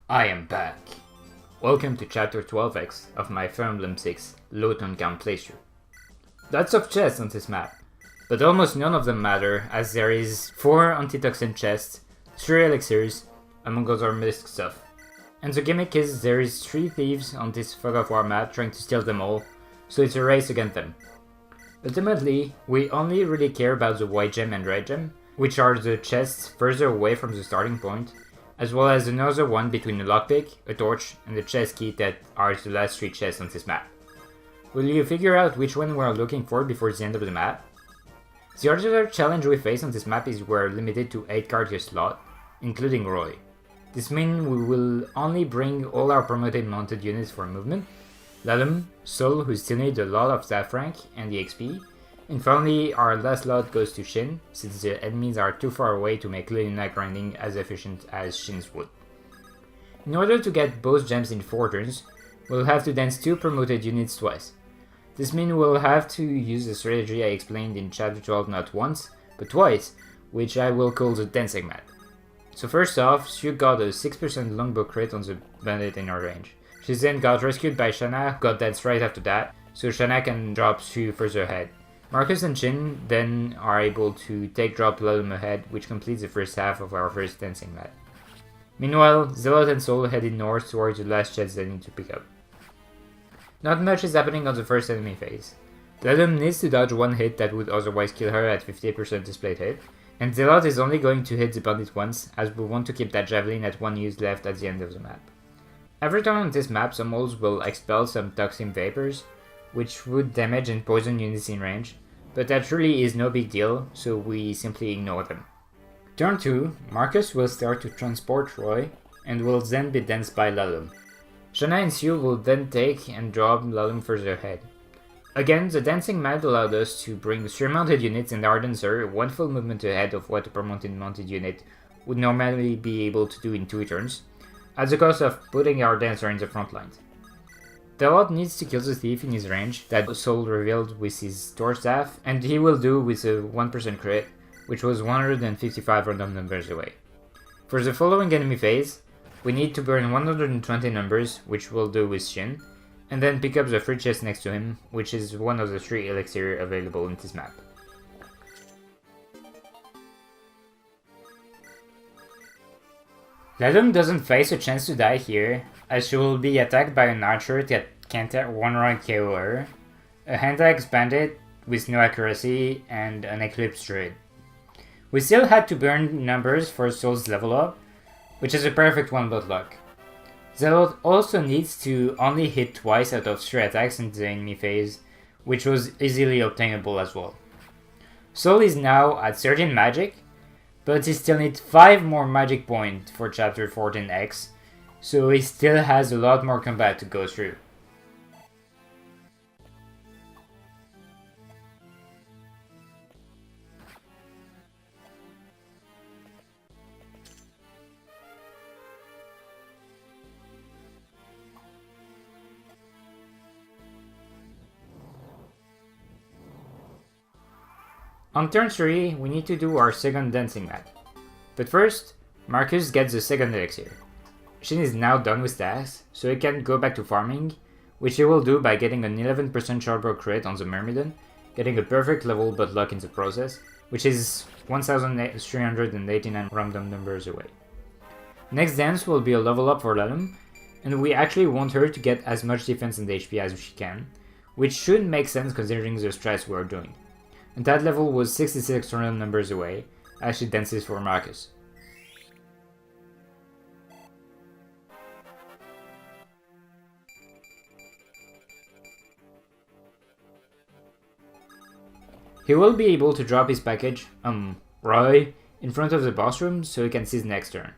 I am back. Welcome to chapter 12x of my Fire Emblem 6 Loton Count playthrough. Lots of chests on this map, but almost none of them matter as there is 4 antitoxin chests, 3 elixirs, among other missed stuff. And the gimmick is there is 3 thieves on this Fog of War map trying to steal them all, so it's a race against them. Ultimately, we only really care about the white gem and red gem, which are the chests further away from the starting point, as well as another one between a lockpick, a torch, and a chest key that are the last 3 chests on this map. Will you figure out which one we're looking for before the end of the map? The other challenge we face on this map is we're limited to 8 cards a slot, including Roy. This means we will only bring all our promoted mounted units for movement, Lalum, Sol, who still need a lot of staff rank and the XP, and finally our last slot goes to Shin, since the enemies are too far away to make Lilina grinding as efficient as Shin's would. In order to get both gems in 4 turns, we'll have to dance 2 promoted units twice. This means we'll have to use the strategy I explained in chapter 12 not once, but twice, which I will call the dancing map. So first off, Sue got a 6% longbow crit on the bandit in our range. She then got rescued by Shanna, got danced right after that, so Shanna can drop Sue further ahead. Marcus and Shin then are able to take drop Lalum ahead, which completes the first half of our first dancing map. Meanwhile, Zealot and Sol headed north towards the last chests they need to pick up. Not much is happening on the first enemy phase. Lalum needs to dodge one hit that would otherwise kill her at 58% displayed hit, and Zealot is only going to hit the bandit once, as we want to keep that javelin at 1 use left at the end of the map. Every turn on this map, some moles will expel some toxin vapors, which would damage and poison units in range, but that really is no big deal, so we simply ignore them. Turn 2, Marcus will start to transport Roy, and will then be danced by Lalum. Shanna and Sue will then take and drop Lalum further ahead. Again, the dancing map allowed us to bring 3 mounted units and our dancer 1 full movement ahead of what a promoted mounted unit would normally be able to do in 2 turns, at the cost of putting our dancer in the front lines. Zealot needs to kill the thief in his range that Sol revealed with his torch staff, and he will do with a 1% crit, which was 155 random numbers away. For the following enemy phase, we need to burn 120 numbers, which we'll do with Shin, and then pick up the free chest next to him, which is one of the 3 elixirs available in this map. Lalum doesn't face a chance to die here, as she will be attacked by an archer that can't one-round KO her, a hand-axe bandit with no accuracy, and an eclipse druid. We still had to burn numbers for Sol's level up, which is a perfect one-but luck. Zealot also needs to only hit twice out of 3 attacks in the enemy phase, which was easily obtainable as well. Sol is now at 13 magic, but he still needs 5 more magic points for chapter 14x, so he still has a lot more combat to go through. On turn 3, we need to do our second dancing map. But first, Marcus gets the second elixir. Shin is now done with tasks, so he can go back to farming, which he will do by getting an 11% Shardbro crit on the Myrmidon, getting a perfect level but luck in the process, which is 1389 random numbers away. Next dance will be a level up for Lalum, and we actually want her to get as much defense and HP as she can, which should make sense considering the stress we are doing. And that level was 66 random numbers away, as she dances for Marcus. He will be able to drop his package, Roy, in front of the boss room so he can seize next turn.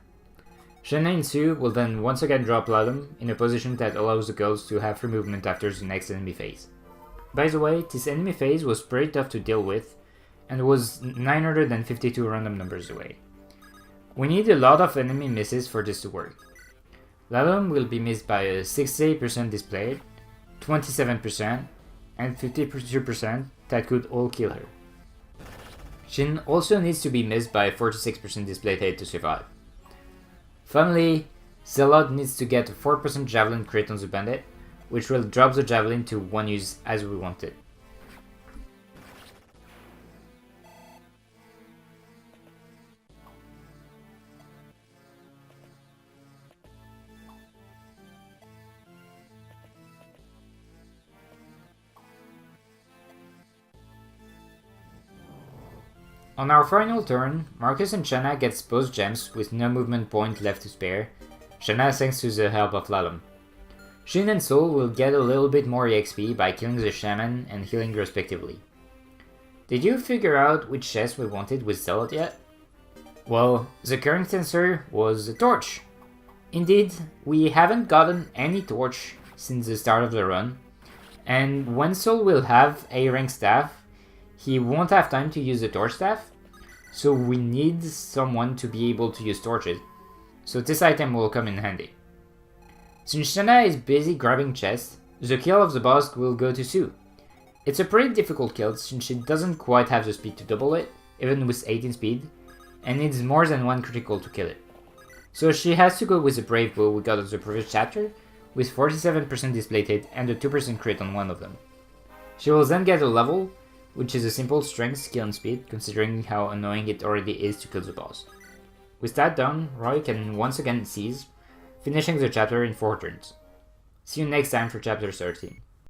Shanna and Sue will then once again drop Lalum in a position that allows the girls to have free movement after the next enemy phase. By the way, this enemy phase was pretty tough to deal with, and was 952 random numbers away. We need a lot of enemy misses for this to work. Lalum will be missed by a 68% displayed, 27%, and 52% that could all kill her. Shin also needs to be missed by 46% displayed hate to survive. Finally, Zealot needs to get a 4% Javelin crit on the bandit, which will drop the Javelin to 1 use as we wanted. On our final turn, Marcus and Shanna gets both gems with no movement point left to spare, Shanna thanks to the help of Lalum. Shin and Sol will get a little bit more EXP by killing the Shaman and healing respectively. Did you figure out which chest we wanted with Zealot yet? Well, the current answer was a torch. Indeed, we haven't gotten any torch since the start of the run, and when Sol will have a rank staff, he won't have time to use the torch staff, so we need someone to be able to use torches, so this item will come in handy. Since Shanna is busy grabbing chests, the kill of the boss will go to Sue. It's a pretty difficult kill since she doesn't quite have the speed to double it, even with 18 speed, and needs more than one critical to kill it. So she has to go with the brave bow we got on the previous chapter, with 47% displated and a 2% crit on one of them. She will then get a level, which is a simple strength, skill and speed, considering how annoying it already is to kill the boss. With that done, Roy can once again seize, finishing the chapter in 4 turns. See you next time for chapter 13.